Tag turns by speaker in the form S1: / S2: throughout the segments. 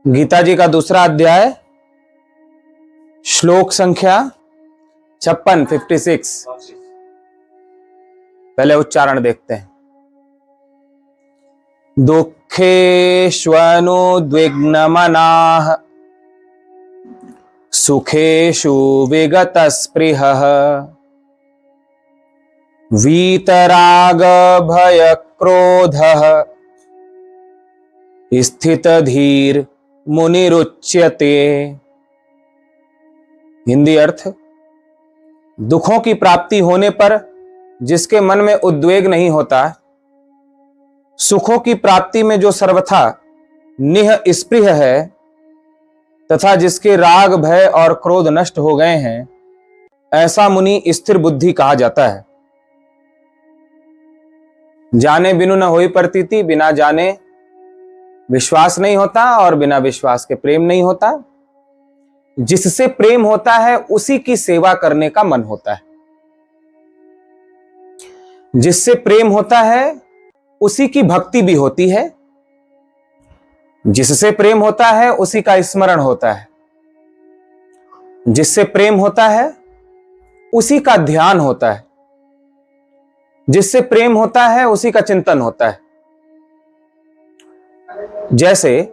S1: गीता जी का दूसरा अध्याय, श्लोक संख्या 56। पहले उच्चारण देखते हैं। दुःखेष्वनुद्विग्नमनाः सुखेषु विगतस्पृहः वीतरागभयक्रोधः स्थितधीर मुनिरुच्यते। हिंदी अर्थ। दुखों की प्राप्ति होने पर जिसके मन में उद्वेग नहीं होता, सुखों की प्राप्ति में जो सर्वथा निःस्पृह है तथा जिसके राग भय और क्रोध नष्ट हो गए हैं, ऐसा मुनि स्थिर बुद्धि कहा जाता है। जाने बिनु न होई प्रतीति, बिना जाने विश्वास नहीं होता और बिना विश्वास के प्रेम नहीं होता। जिससे प्रेम होता है उसी की सेवा करने का मन होता है। जिससे प्रेम होता है उसी की भक्ति भी होती है। जिससे प्रेम होता है उसी का स्मरण होता है। जिससे प्रेम होता है उसी का ध्यान होता है। जिससे प्रेम होता है उसी का चिंतन होता है। जैसे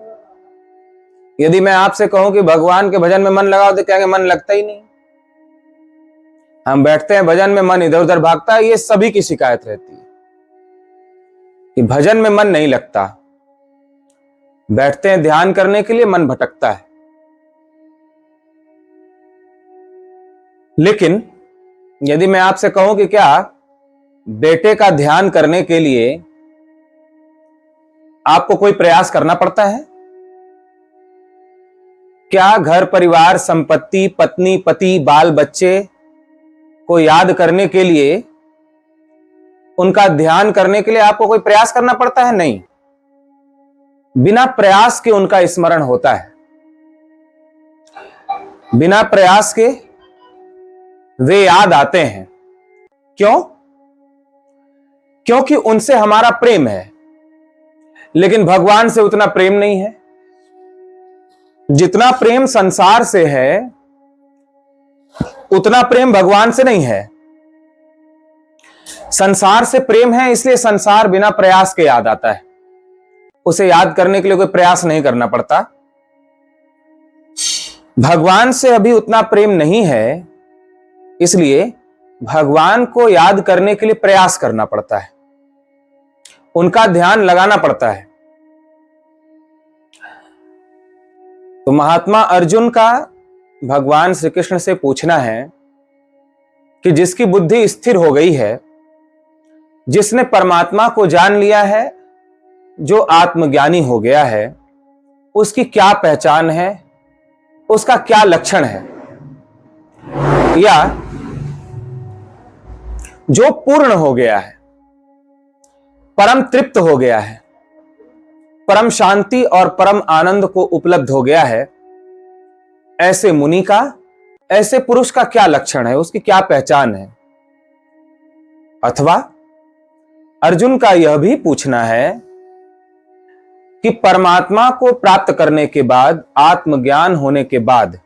S1: यदि मैं आपसे कहूं कि भगवान के भजन में मन लगाओ तो कहेंगे मन लगता ही नहीं। हम बैठते हैं भजन में, मन इधर उधर भागता है। ये सभी की शिकायत रहती है कि भजन में मन नहीं लगता। बैठते हैं ध्यान करने के लिए, मन भटकता है। लेकिन यदि मैं आपसे कहूं कि क्या बेटे का ध्यान करने के लिए आपको कोई प्रयास करना पड़ता है? क्या घर परिवार, संपत्ति, पत्नी, पति, बाल बच्चे को याद करने के लिए, उनका ध्यान करने के लिए आपको कोई प्रयास करना पड़ता है? नहीं। बिना प्रयास के उनका स्मरण होता है। बिना प्रयास के वे याद आते हैं। क्यों? क्योंकि उनसे हमारा प्रेम है। लेकिन भगवान से उतना प्रेम नहीं है। जितना प्रेम संसार से है उतना प्रेम भगवान से नहीं है। संसार से प्रेम है इसलिए संसार बिना प्रयास के याद आता है। उसे याद करने के लिए कोई प्रयास नहीं करना पड़ता। भगवान से अभी उतना प्रेम नहीं है, इसलिए भगवान को याद करने के लिए प्रयास करना पड़ता है। उनका ध्यान लगाना पड़ता है। तो महात्मा अर्जुन का भगवान श्री कृष्ण से पूछना है कि जिसकी बुद्धि स्थिर हो गई है, जिसने परमात्मा को जान लिया है, जो आत्मज्ञानी हो गया है, उसकी क्या पहचान है, उसका क्या लक्षण है? या जो पूर्ण हो गया है, परम तृप्त हो गया है, परम शांति और परम आनंद को उपलब्ध हो गया है, ऐसे मुनि का, ऐसे पुरुष का क्या लक्षण है, उसकी क्या पहचान है? अथवा अर्जुन का यह भी पूछना है कि परमात्मा को प्राप्त करने के बाद, आत्मज्ञान होने के बाद,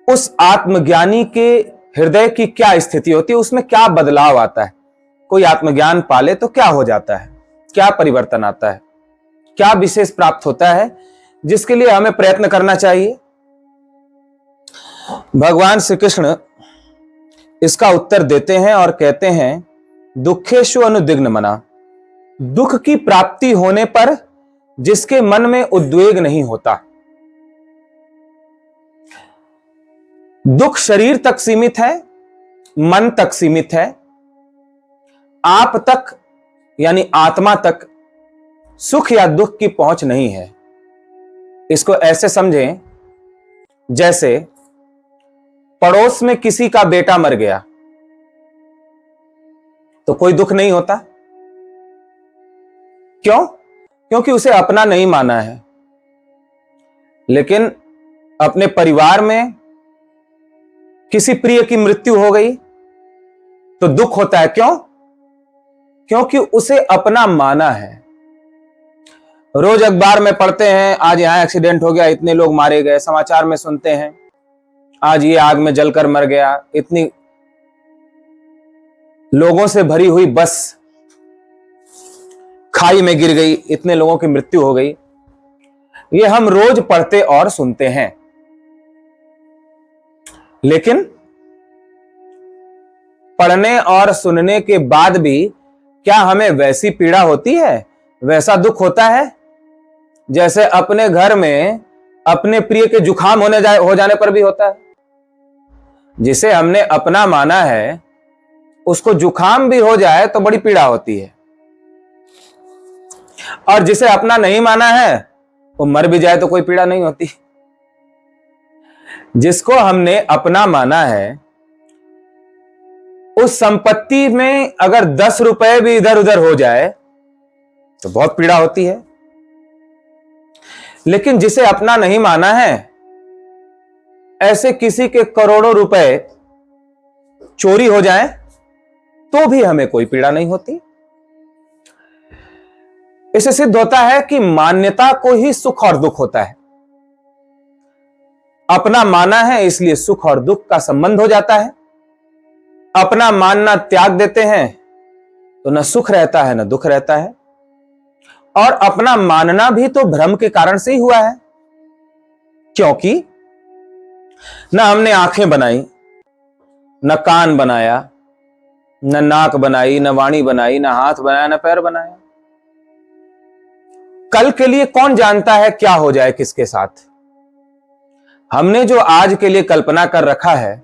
S1: उस आत्मज्ञानी के हृदय की क्या स्थिति होती है, उसमें क्या बदलाव आता है? कोई आत्मज्ञान पाले तो क्या हो जाता है, क्या परिवर्तन आता है, क्या विशेष प्राप्त होता है जिसके लिए हमें प्रयत्न करना चाहिए? भगवान श्री कृष्ण इसका उत्तर देते हैं और कहते हैं, दुखेषु अनुद्विग्न मना। दुख की प्राप्ति होने पर जिसके मन में उद्वेग नहीं होता। दुख शरीर तक सीमित है, मन तक सीमित है। आप तक यानी आत्मा तक सुख या दुख की पहुंच नहीं है। इसको ऐसे समझें जैसे पड़ोस में किसी का बेटा मर गया तो कोई दुख नहीं होता। क्यों? क्योंकि उसे अपना नहीं माना है। लेकिन अपने परिवार में किसी प्रिय की मृत्यु हो गई तो दुख होता है। क्यों? क्योंकि उसे अपना माना है। रोज अखबार में पढ़ते हैं, आज यहां एक्सीडेंट हो गया, इतने लोग मारे गए। समाचार में सुनते हैं, आज ये आग में जलकर मर गया, इतनी लोगों से भरी हुई बस खाई में गिर गई, इतने लोगों की मृत्यु हो गई। ये हम रोज पढ़ते और सुनते हैं। लेकिन पढ़ने और सुनने के बाद भी क्या हमें वैसी पीड़ा होती है, वैसा दुख होता है जैसे अपने घर में अपने प्रिय के जुखाम हो जाने पर भी होता है? जिसे हमने अपना माना है उसको जुखाम भी हो जाए तो बड़ी पीड़ा होती है, और जिसे अपना नहीं माना है वो मर भी जाए तो कोई पीड़ा नहीं होती। जिसको हमने अपना माना है उस संपत्ति में अगर 10 रुपए भी इधर उधर हो जाए तो बहुत पीड़ा होती है। लेकिन जिसे अपना नहीं माना है, ऐसे किसी के करोड़ों रुपए चोरी हो जाए तो भी हमें कोई पीड़ा नहीं होती। इससे सिद्ध होता है कि मान्यता को ही सुख और दुख होता है। अपना माना है इसलिए सुख और दुख का संबंध हो जाता है। अपना मानना त्याग देते हैं तो न सुख रहता है न दुख रहता है। और अपना मानना भी तो भ्रम के कारण से ही हुआ है, क्योंकि न हमने आंखें बनाई, न कान बनाया, न नाक बनाई, न वाणी बनाई, न हाथ बनाया, न पैर बनाया। कल के लिए कौन जानता है क्या हो जाए किसके साथ। हमने जो आज के लिए कल्पना कर रखा है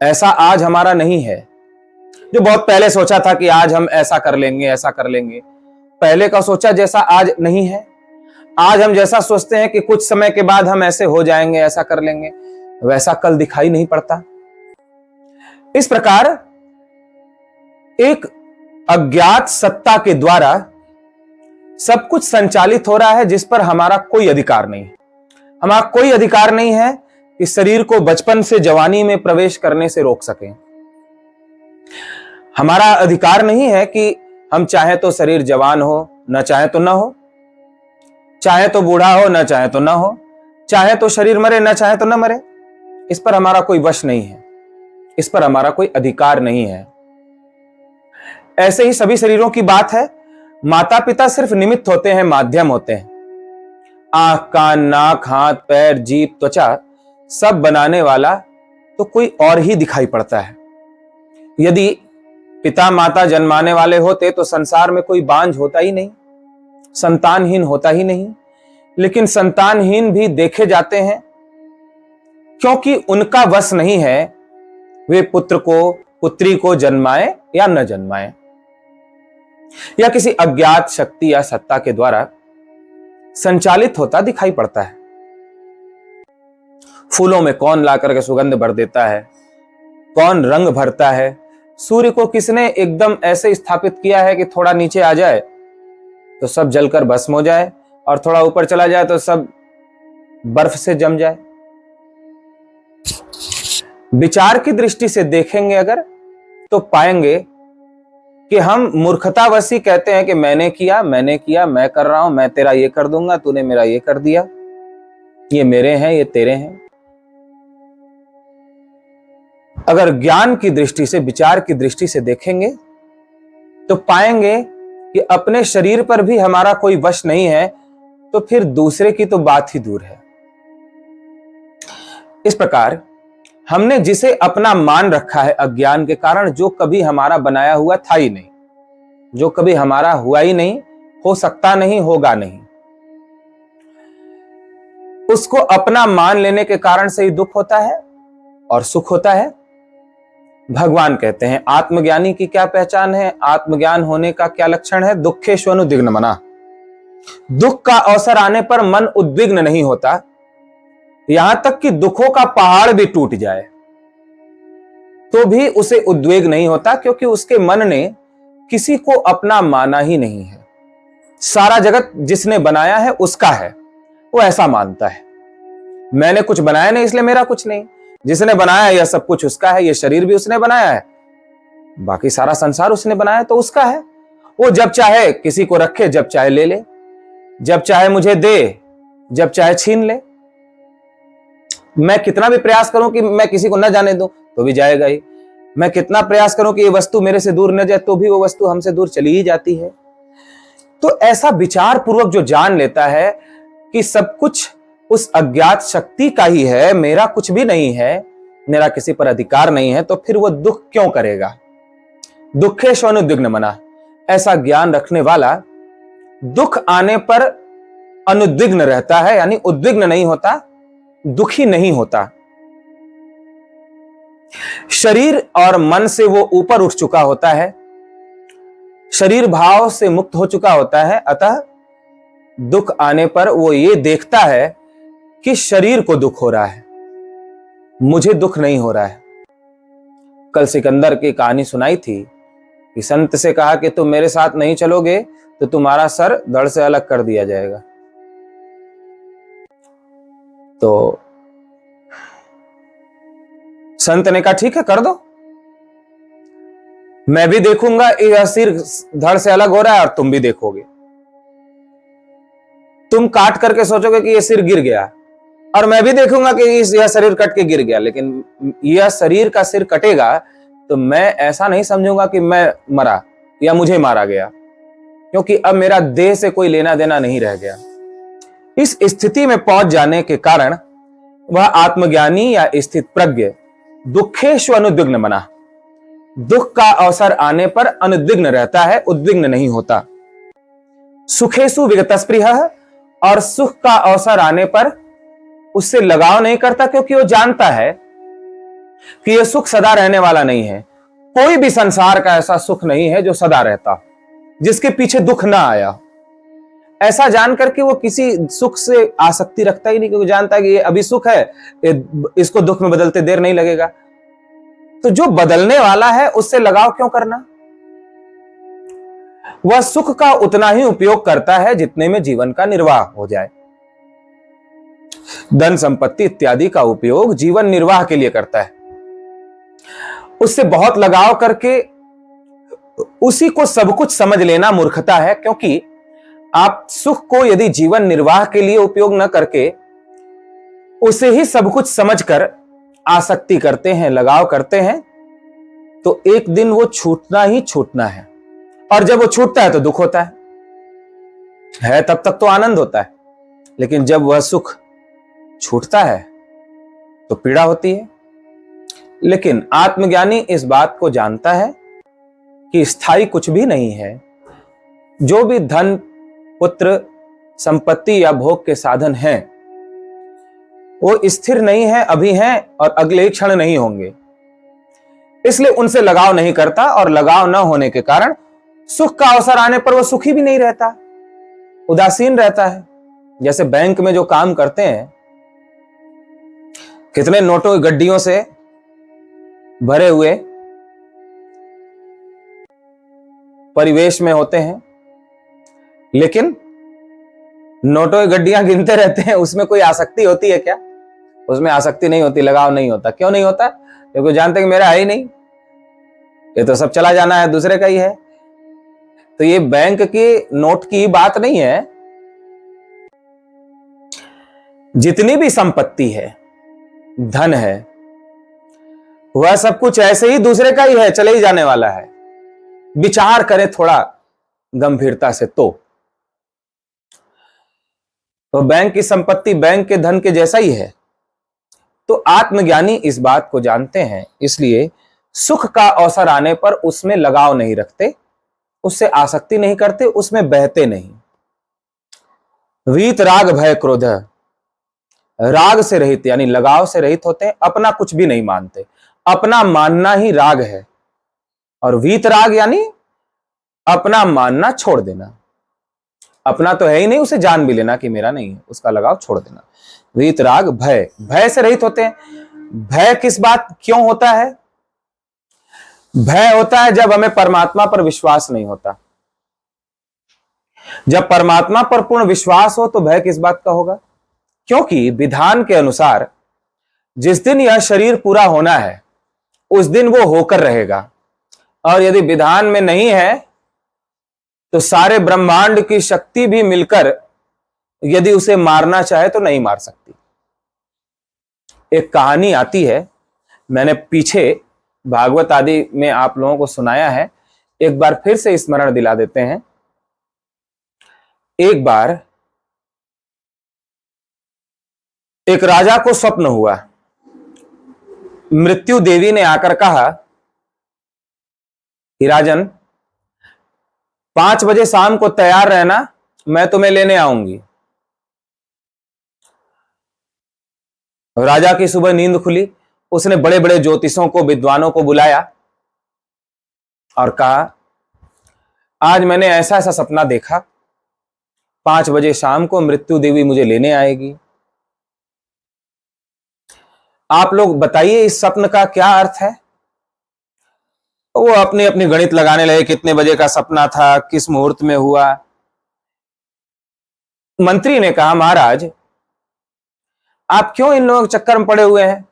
S1: ऐसा आज हमारा नहीं है। जो बहुत पहले सोचा था कि आज हम ऐसा कर लेंगे, ऐसा कर लेंगे, पहले का सोचा जैसा आज नहीं है। आज हम जैसा सोचते हैं कि कुछ समय के बाद हम ऐसे हो जाएंगे, ऐसा कर लेंगे, वैसा कल दिखाई नहीं पड़ता। इस प्रकार एक अज्ञात सत्ता के द्वारा सब कुछ संचालित हो रहा है जिस पर हमारा कोई अधिकार नहीं है। हमारा कोई अधिकार नहीं है कि शरीर को बचपन से जवानी में प्रवेश करने से रोक सकें। हमारा अधिकार नहीं है कि हम चाहे तो शरीर जवान हो, न चाहे तो न हो, चाहे तो बूढ़ा हो, न चाहे तो न हो, चाहे तो शरीर मरे, न चाहे तो न मरे। इस पर हमारा कोई वश नहीं है, इस पर हमारा कोई अधिकार नहीं है। ऐसे ही सभी शरीरों की बात है। माता पिता सिर्फ निमित्त होते हैं, माध्यम होते हैं। आंख, कान, नाक, हाथ, पैर, जीभ, त्वचा सब बनाने वाला तो कोई और ही दिखाई पड़ता है। यदि पिता माता जन्माने वाले होते तो संसार में कोई बांझ होता ही नहीं, संतानहीन होता ही नहीं। लेकिन संतानहीन भी देखे जाते हैं क्योंकि उनका वश नहीं है वे पुत्र को, पुत्री को जन्माए या न जन्माए, या किसी अज्ञात शक्ति या सत्ता के द्वारा संचालित होता दिखाई पड़ता है। फूलों में कौन ला करके सुगंध भर देता है, कौन रंग भरता है। सूर्य को किसने एकदम ऐसे स्थापित किया है कि थोड़ा नीचे आ जाए तो सब जलकर भस्म हो जाए, और थोड़ा ऊपर चला जाए तो सब बर्फ से जम जाए। विचार की दृष्टि से देखेंगे अगर तो पाएंगे कि हम मूर्खतावश ही कहते हैं कि मैंने किया, मैं कर रहा हूं, मैं तेरा ये कर दूंगा, तूने मेरा ये कर दिया, ये मेरे हैं, ये तेरे हैं। अगर ज्ञान की दृष्टि से, विचार की दृष्टि से देखेंगे तो पाएंगे कि अपने शरीर पर भी हमारा कोई वश नहीं है, तो फिर दूसरे की तो बात ही दूर है। इस प्रकार हमने जिसे अपना मान रखा है अज्ञान के कारण, जो कभी हमारा बनाया हुआ था ही नहीं, जो कभी हमारा हुआ ही नहीं, हो सकता नहीं, होगा नहीं, उसको अपना मान लेने के कारण से ही दुख होता है और सुख होता है। भगवान कहते हैं आत्मज्ञानी की क्या पहचान है, आत्मज्ञान होने का क्या लक्षण है। दुखेष्वनुद्विग्न मना, दुख का अवसर आने पर मन उद्विग्न नहीं होता, यहां तक कि दुखों का पहाड़ भी टूट जाए तो भी उसे उद्वेग नहीं होता, क्योंकि उसके मन ने किसी को अपना माना ही नहीं है। सारा जगत जिसने बनाया है उसका है, वो ऐसा मानता है। मैंने कुछ बनाया नहीं इसलिए मेरा कुछ नहीं। जिसने बनाया यह सब कुछ उसका है, यह शरीर भी उसने बनाया है, बाकी सारा संसार उसने बनाया तो उसका है। वो जब चाहे किसी को रखे, जब चाहे ले ले। जब चाहे मुझे दे, जब चाहे छीन ले। मैं कितना भी प्रयास करूं कि मैं किसी को न जाने दूं तो भी जाएगा ही। मैं कितना प्रयास करूं कि ये वस्तु मेरे से दूर न जाए तो भी वो वस्तु हमसे दूर चली ही जाती है। तो ऐसा विचार पूर्वक जो जान लेता है कि सब कुछ उस अज्ञात शक्ति का ही है, मेरा कुछ भी नहीं है, मेरा किसी पर अधिकार नहीं है, तो फिर वो दुख क्यों करेगा। दुखेशु अनुद्विग्न मना, ऐसा ज्ञान रखने वाला दुख आने पर अनुद्विग्न रहता है, यानी उद्विग्न नहीं होता, दुखी नहीं होता। शरीर और मन से वो ऊपर उठ चुका होता है, शरीर भाव से मुक्त हो चुका होता है। अतः दुख आने पर वो ये देखता है कि शरीर को दुख हो रहा है, मुझे दुख नहीं हो रहा है। कल सिकंदर की कहानी सुनाई थी कि संत से कहा कि तुम मेरे साथ नहीं चलोगे तो तुम्हारा सर धड़ से अलग कर दिया जाएगा। तो संत ने कहा ठीक है कर दो, मैं भी देखूंगा यह सिर धड़ से अलग हो रहा है और तुम भी देखोगे। तुम काट करके सोचोगे कि यह सिर गिर गया और मैं भी देखूंगा कि यह शरीर कट के गिर गया, लेकिन यह शरीर का सिर कटेगा तो मैं ऐसा नहीं समझूंगा कि मैं मरा या मुझे मारा गया, क्योंकि अब मेरा देह से कोई लेना देना नहीं रह गया। इस स्थिति में पहुंच जाने के कारण वह आत्मज्ञानी या स्थित प्रज्ञ दुखेशु अनुद्विग्न मना, दुख का अवसर आने पर अनुद्विग्न रहता है, उद्विग्न नहीं होता। सुखेशु विगतस्पृहः, और सुख का अवसर आने पर उससे लगाव नहीं करता, क्योंकि वो जानता है कि यह सुख सदा रहने वाला नहीं है। कोई भी संसार का ऐसा सुख नहीं है जो सदा रहता, जिसके पीछे दुख ना आया। ऐसा जानकर के वो किसी सुख से आसक्ति रखता ही नहीं, क्योंकि जानता है कि ये अभी सुख है, इसको दुख में बदलते देर नहीं लगेगा। तो जो बदलने वाला है उससे लगाव क्यों करना। वह सुख का उतना ही उपयोग करता है जितने में जीवन का निर्वाह हो जाए। धन संपत्ति इत्यादि का उपयोग जीवन निर्वाह के लिए करता है, उससे बहुत लगाव करके उसी को सब कुछ समझ लेना मूर्खता है। क्योंकि आप सुख को यदि जीवन निर्वाह के लिए उपयोग न करके उसे ही सब कुछ समझकर आसक्ति करते हैं, लगाव करते हैं, तो एक दिन वो छूटना ही छूटना है। और जब वो छूटता है तो दुख होता है तब तक तो आनंद होता है, लेकिन जब वह सुख छूटता है तो पीड़ा होती है। लेकिन आत्मज्ञानी इस बात को जानता है कि स्थायी कुछ भी नहीं है। जो भी धन, पुत्र, संपत्ति या भोग के साधन हैं वो स्थिर नहीं है, अभी हैं और अगले ही क्षण नहीं होंगे। इसलिए उनसे लगाव नहीं करता, और लगाव न होने के कारण सुख का अवसर आने पर वो सुखी भी नहीं रहता, उदासीन रहता है। जैसे बैंक में जो काम करते हैं, कितने नोटों गड्डियों से भरे हुए परिवेश में होते हैं, लेकिन नोटों की गड्डियां गिनते रहते हैं। उसमें कोई आसक्ति होती है क्या? उसमें आसक्ति नहीं होती, लगाव नहीं होता। क्यों नहीं होता? क्योंकि जानते हैं कि मेरा है ही नहीं, ये तो सब चला जाना है, दूसरे का ही है। तो ये बैंक के नोट की बात नहीं है। जितनी भी संपत्ति है, धन है, वह सब कुछ ऐसे ही दूसरे का ही है, चले ही जाने वाला है। विचार करें थोड़ा गंभीरता से तो बैंक की संपत्ति बैंक के धन के जैसा ही है। तो आत्मज्ञानी इस बात को जानते हैं, इसलिए सुख का अवसर आने पर उसमें लगाव नहीं रखते, उससे आसक्ति नहीं करते, उसमें बहते नहीं। वीत राग भय क्रोध, राग से रहित यानी लगाव से रहित होते हैं, अपना कुछ भी नहीं मानते। अपना मानना ही राग है, और वीत राग यानी अपना मानना छोड़ देना। अपना तो है ही नहीं, उसे जान भी लेना कि मेरा नहीं है, उसका लगाव छोड़ देना। वीत राग भय, भय से रहित होते हैं। भय किस बात क्यों होता है? भय होता है जब हमें परमात्मा पर विश्वास नहीं होता। जब परमात्मा पर पूर्ण विश्वास हो तो भय किस बात का होगा? क्योंकि विधान के अनुसार जिस दिन यह शरीर पूरा होना है उस दिन वो होकर रहेगा, और यदि विधान में नहीं है तो सारे ब्रह्मांड की शक्ति भी मिलकर यदि उसे मारना चाहे तो नहीं मार सकती। एक कहानी आती है, मैंने पीछे भागवत आदि में आप लोगों को सुनाया है, एक बार फिर से स्मरण दिला देते हैं। एक बार एक राजा को स्वप्न हुआ, मृत्यु देवी ने आकर कहा कि राजन 5 बजे शाम को तैयार रहना, मैं तुम्हें लेने आऊंगी। राजा की सुबह नींद खुली, उसने बड़े बड़े ज्योतिषों को, विद्वानों को बुलाया और कहा आज मैंने ऐसा ऐसा सपना देखा, 5 बजे शाम को मृत्यु देवी मुझे लेने आएगी। आप लोग बताइए इस स्वप्न का क्या अर्थ है। वो अपनी अपनी गणित लगाने लगे, कितने बजे का सपना था, किस मुहूर्त में हुआ। मंत्री ने कहा महाराज आप क्यों इन लोगों के चक्कर में पड़े हुए हैं,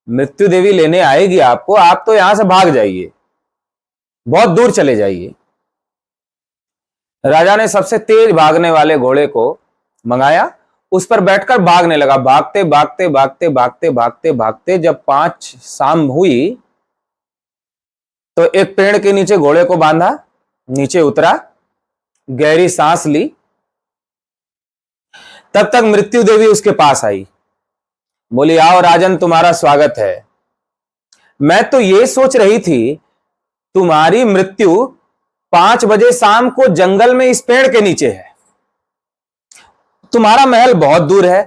S1: मृत्यु देवी लेने आएगी आपको, आप तो यहां से भाग जाइए, बहुत दूर चले जाइए। राजा ने सबसे तेज भागने वाले घोड़े को मंगाया, उस पर बैठकर भागने लगा। भागते भागते भागते भागते भागते भागते जब 5 शाम हुई तो एक पेड़ के नीचे घोड़े को बांधा, नीचे उतरा, गहरी सांस ली। तब तक मृत्यु देवी उसके पास आई, बोली आओ राजन तुम्हारा स्वागत है। मैं तो ये सोच रही थी तुम्हारी मृत्यु 5 बजे शाम को जंगल में इस पेड़ के नीचे है, तुम्हारा महल बहुत दूर है,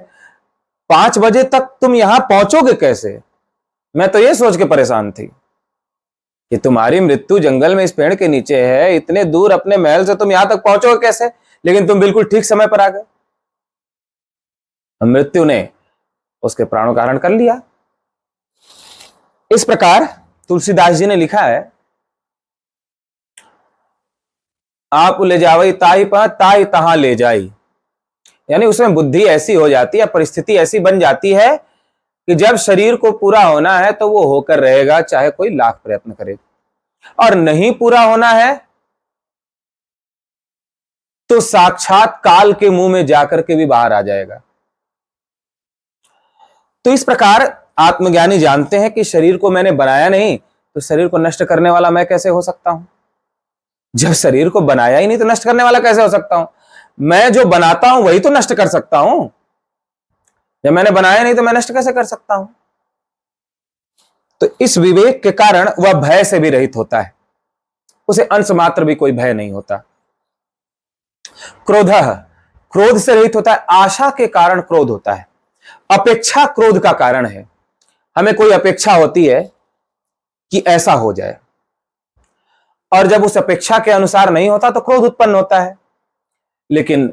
S1: 5 बजे तक तुम यहां पहुंचोगे कैसे। मैं तो ये सोच के परेशान थी कि तुम्हारी मृत्यु जंगल में इस पेड़ के नीचे है, इतने दूर अपने महल से तुम यहां तक पहुंचोगे कैसे, लेकिन तुम बिल्कुल ठीक समय पर आ गए। मृत्यु ने उसके प्राणों का हरण कर लिया। इस प्रकार तुलसीदास जी ने लिखा है, आप ले जावई ताई पर ताई तहां ले जाई। यानी उसमें बुद्धि ऐसी हो जाती है, परिस्थिति ऐसी बन जाती है कि जब शरीर को पूरा होना है तो वो होकर रहेगा, चाहे कोई लाख प्रयत्न करे, और नहीं पूरा होना है तो साक्षात काल के मुंह में जाकर के भी बाहर आ जाएगा। तो इस प्रकार आत्मज्ञानी जानते हैं कि शरीर को मैंने बनाया नहीं, तो शरीर को नष्ट करने वाला मैं कैसे हो सकता हूं। जब शरीर को बनाया ही नहीं तो नष्ट करने वाला कैसे हो सकता हूं। मैं जो बनाता हूं वही तो नष्ट कर सकता हूं, जब मैंने बनाया नहीं तो मैं नष्ट कैसे कर सकता हूं। तो इस विवेक के कारण वह भय से भी रहित होता है, उसे अंश मात्र भी कोई भय नहीं होता। क्रोध से रहित होता है, आशा के कारण क्रोध होता है, अपेक्षा क्रोध का कारण है। हमें कोई अपेक्षा होती है कि ऐसा हो जाए, और जब उस अपेक्षा के अनुसार नहीं होता तो क्रोध उत्पन्न होता है। लेकिन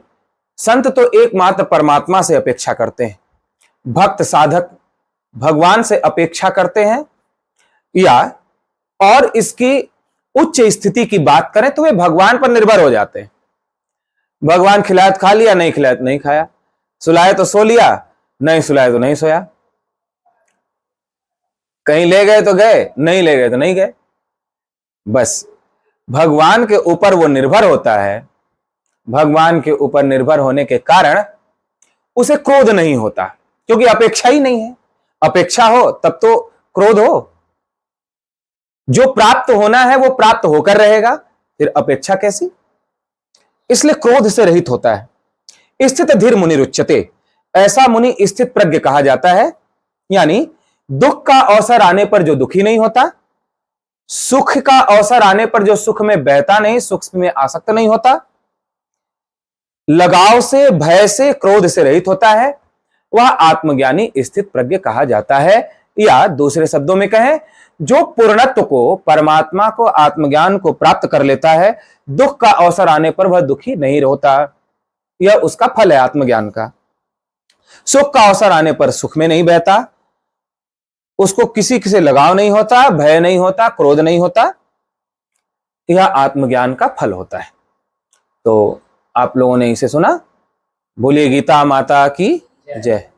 S1: संत तो एकमात्र परमात्मा से अपेक्षा करते हैं, भक्त साधक भगवान से अपेक्षा करते हैं, या और इसकी उच्च स्थिति की बात करें तो वे भगवान पर निर्भर हो जाते हैं। भगवान खिलाया तो खा लिया, नहीं खिलाया तो नहीं खाया, सुलाए तो सो लिया, नहीं सुलाए तो नहीं सोया, कहीं ले गए तो गए, नहीं ले गए तो नहीं गए। बस भगवान के ऊपर वो निर्भर होता है। भगवान के ऊपर निर्भर होने के कारण उसे क्रोध नहीं होता, क्योंकि अपेक्षा ही नहीं है। अपेक्षा हो तब तो क्रोध हो। जो प्राप्त होना है वो प्राप्त होकर रहेगा, फिर अपेक्षा कैसी। इसलिए क्रोध से रहित होता है। स्थित धीर मुनि रुच्यते, ऐसा मुनि स्थित प्रज्ञ कहा जाता है। यानी दुख का अवसर आने पर जो दुखी नहीं होता, सुख का अवसर आने पर जो सुख में बहता नहीं, सुख में आसक्त नहीं होता, लगाव से, भय से, क्रोध से रहित होता है, वह आत्मज्ञानी स्थित प्रज्ञ कहा जाता है। या दूसरे शब्दों में कहें, जो पूर्णत्व को, परमात्मा को, आत्मज्ञान को प्राप्त कर लेता है, दुख का अवसर आने पर वह दुखी नहीं होता। यह उसका फल है आत्मज्ञान का। सुख का अवसर आने पर सुख में नहीं बहता, उसको किसी से लगाव नहीं होता, भय नहीं होता, क्रोध नहीं होता। यह आत्मज्ञान का फल होता है। तो आप लोगों ने इसे सुना। बोलिए गीता माता की जय।